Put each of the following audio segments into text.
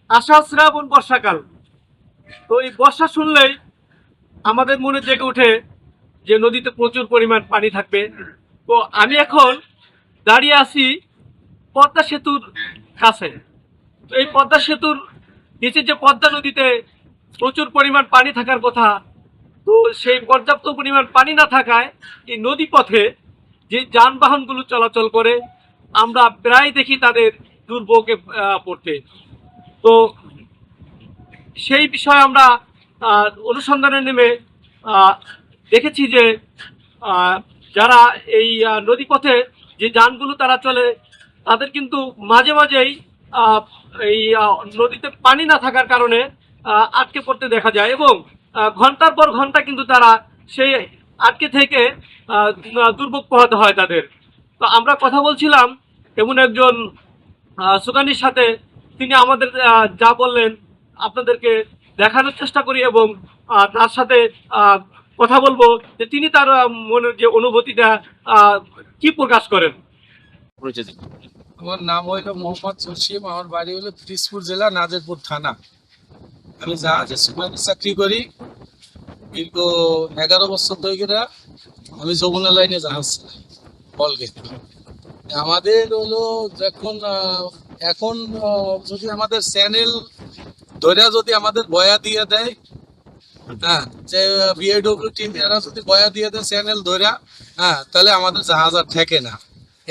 আষাঢ় শ্রাবণ বর্ষাকাল। তো এই বর্ষা শুনলেই আমাদের মনে জেগে ওঠে যে নদীতে প্রচুর পরিমাণ পানি থাকবে। তো আমি এখন দাঁড়িয়ে আছি পদ্মা সেতুর কাছে। তো এই পদ্মা সেতুর নিচে যে পদ্মা নদীতে প্রচুর পরিমাণ পানি থাকার কথা, তো সেই পর্যাপ্ত পরিমাণ পানি না থাকায় এই নদী পথে যে যানবাহনগুলো চলাচল করে আমরা প্রায় দেখি তাদের দুর্ভোগে পড়তে। তো সেই বিষয়ে আমরা অনুসন্ধানে নেমে আহ, দেখেছি যে আহ, যারা এই নদীপথে যে যানগুলো তারা চলে তাদের কিন্তু মাঝে মাঝেই আহ, এই নদীতে পানি না থাকার কারণে আটকে পড়তে দেখা যায় এবং ঘন্টার পর ঘন্টা কিন্তু তারা সেই আটকে থেকে দুর্ভোগ পোহাতে হয় তাদের। তো আমরা কথা বলছিলাম এমন একজন সুকানির সাথে, তিনি আমাদের যা বললেন আপনাদেরকে দেখানোর চেষ্টা করি এবং তার সাথে কথা বলবো যে তিনি তার মনের যে অনুভূতিটা কি প্রকাশ করেন। আমার নাম হইল মোহাম্মদ জসিম। আমার বাড়ি হলো পিরিজপুর জেলা নাজিরপুর থানা। আমি জাহাজে সুপারি চাকরি করি। দীর্ঘ 11 বছর ধরে আমি যমুনা লাইনে জাহাজ চালাই, বলগে। আমাদের হলো যখন এখন যদি আমাদের চ্যানেল ধরে যদি আমাদের বয়া দিয়ে দেয়, হ্যাঁ, যে বিএডব্লিউ টিম এরা যদি বয়া দিয়ে দেয় চ্যানেল ধরে, হ্যাঁ, তাহলে আমাদের জাহাজ আর ঠেকে না।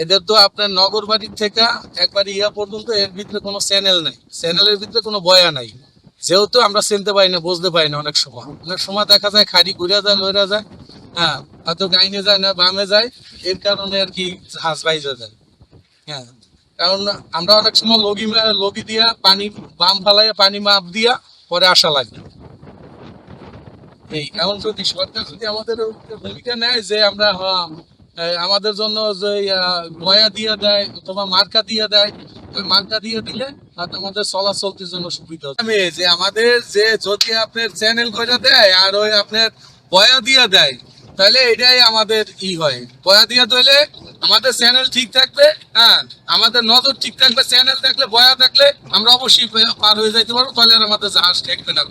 এদের তো আপনার নগর বাড়ির থেকে একবার ইয়া পর্যন্ত এর ভিতরে কোনো চ্যানেল নাই, চ্যানেলের ভিতরে কোনো বয়া নাই। যেহেতু আমরা চিনতে পারি না, বুঝতে পারি না, অনেক সময় দেখা যায় খাড়ি ঘুরে যায়, লইরা যায়, হ্যাঁ, হয়তো গাইনে যায় না বামে যায়, এর কারণে আর কি জাহাজ বাইজে যায়। হ্যাঁ, কারণ আমরা অনেক সময় লগি দিয়া পানি বাম ফালাইয়া পানি মাপ দিয়া পরে আসা লাগে। এই এমন যদি সরকার যদি আমাদের ভূমিকা নেয় যে আমরা আমাদের জন্য যে গয়া দিয়ে দেয় অথবা মার্কা দিয়ে দেয়, ওই মার্কা দিয়ে দিলে আমাদের চলাচলতির জন্য সুবিধা হবে। যে আমাদের যে যদি আপনার চ্যানেল করে দেয় আর ওই আপনার বয়া দিয়ে দেয়, তাহলে এটাই আমাদের হয়। বয়া দিয়ে দিলে আমাদের চ্যানেল ঠিক থাকবে, হ্যাঁ, আমাদের নজর ঠিক থাকবে। চ্যানেল থাকলে বয়া থাকলে আমরা অবশ্যই পার হয়ে যাইতে পারবো, তাহলে আর আমাদের জাহাজ ঠেকবে না।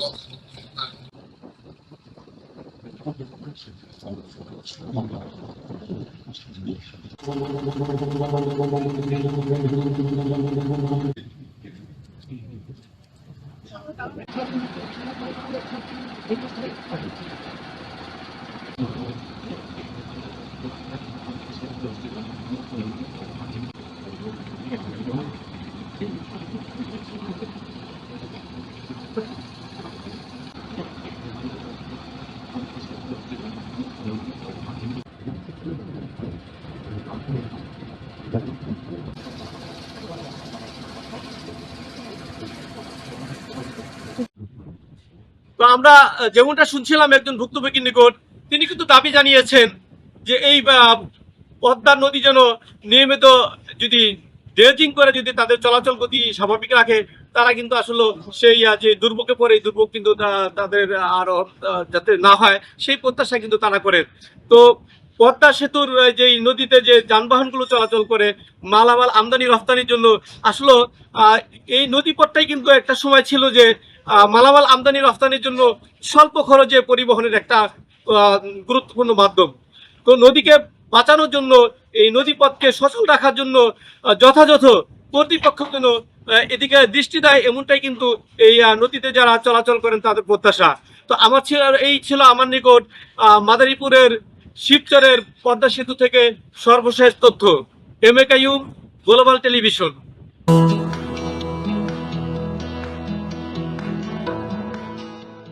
তো আমরা যেমনটা শুনছিলাম একজন ভুক্তভোগীর নিকট, তিনি কিন্তু দাবি জানিয়েছেন যে এই পদ্মা নদী যেন নিয়মিত যদি ড্রেজিং করে যদি তাদের চলাচল গতি স্বাভাবিক রাখে, তারা কিন্তু আসলে সেই যে দুর্ভোগে পড়ে দুর্ভোগ কিন্তু তাদের আরো যাতে না হয় সেই প্রত্যাশা কিন্তু তারা করেন। তো পদ্মা সেতুর যে নদীতে যে যানবাহনগুলো চলাচল করে মালামাল আমদানি রপ্তানির জন্য আসলে এই নদীপথটাই কিন্তু একটা সময় ছিল যে মালামাল আমদানি রপ্তানির জন্য স্বল্প খরচে পরিবহনের একটা গুরুত্বপূর্ণ মাধ্যম। তো নদীকে বাঁচানোর জন্য এই নদীপথকে সচল রাখার জন্য যথাযথ কর্তৃপক্ষ যেন এদিকে দৃষ্টি দেয়, এমনটাই কিন্তু এই নদীতে যারা চলাচল করেন তাদের প্রত্যাশা। তো এই ছিল আমার নিকট মাদারীপুরের শিবচরের পদ্মা সেতু থেকে সর্বশেষ তথ্য। M A Qayyum, global television.